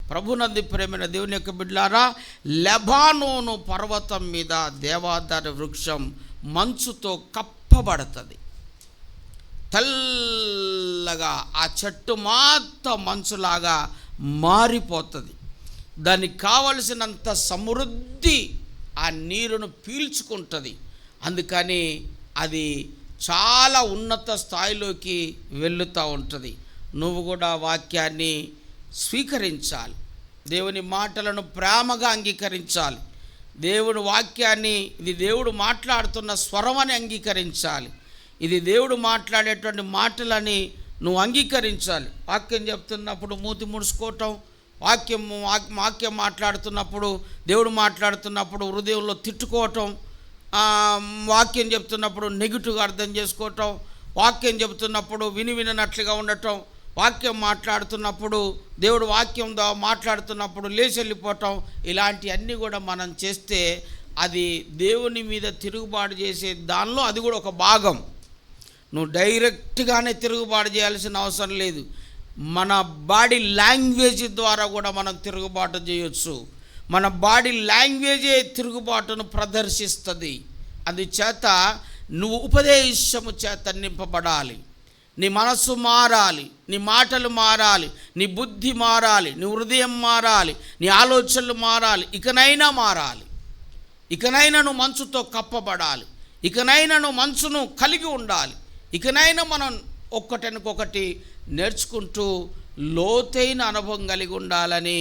ప్రభునంది ప్రేమైన దేవుని యొక్క బిడ్డలారా, లెబానోను పర్వతం మీద దేవదారు వృక్షం మంచుతో కప్పబడుతుంది. తెల్లగా ఆ చెట్టు మొత్తం మంచులాగా మారిపోతుంది. దానికి కావలసినంత సమృద్ధి ఆ నీరును పీల్చుకుంటుంది. అందుకని అది చాలా ఉన్నత స్థాయిలోకి వెళుతూ ఉంటుంది. నువ్వు కూడా వాక్యాన్ని స్వీకరించాలి. దేవుని మాటలను ప్రేమగా అంగీకరించాలి. దేవుని వాక్యాన్ని ఇది దేవుడు మాట్లాడుతున్న స్వరమని అంగీకరించాలి. ఇది దేవుడు మాట్లాడేటువంటి మాటలని నువ్వు అంగీకరించాలి. వాక్యం చెప్తున్నప్పుడు మూతి ముడుచుకోవటం, వాక్యం మాట్లాడుతున్నప్పుడు, దేవుడు మాట్లాడుతున్నప్పుడు హృదయంలో తిట్టుకోవటం, వాక్యం చెప్తున్నప్పుడు నెగిటివ్గా అర్థం చేసుకోవటం, వాక్యం చెబుతున్నప్పుడు విననట్లుగా ఉండటం, వాక్యం మాట్లాడుతున్నప్పుడు దేవుడు వాక్యం మాట్లాడుతున్నప్పుడు లేచి వెళ్ళిపోవటం, ఇలాంటివన్నీ కూడా మనం చేస్తే అది దేవుని మీద తిరుగుబాటు చేసే దానిలో అది కూడా ఒక భాగం. నువ్వు డైరెక్ట్గానే తిరుగుబాటు చేయాల్సిన అవసరం లేదు. మన బాడీ లాంగ్వేజ్ ద్వారా కూడా మనం తిరుగుబాటు చేయొచ్చు. మన బాడీ లాంగ్వేజే తిరుగుబాటును ప్రదర్శిస్తుంది. అందుచేత నువ్వు ఉపదేశము చేత నింపబడాలి. నీ మనస్సు మారాలి, నీ మాటలు మారాలి, నీ బుద్ధి మారాలి, నీ హృదయం మారాలి, నీ ఆలోచనలు మారాలి. ఇకనైనా మారాలి. ఇకనైనా నువ్వు మంచుతో కప్పబడాలి. ఇకనైనా నువ్వు మంచును కలిగి ఉండాలి. ఇకనైనా మనం ఒక్కటనుకొకటి నేర్చుకుంటూ లోతైన అనుభవం కలిగి ఉండాలని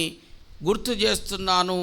గుర్తు చేస్తున్నాను.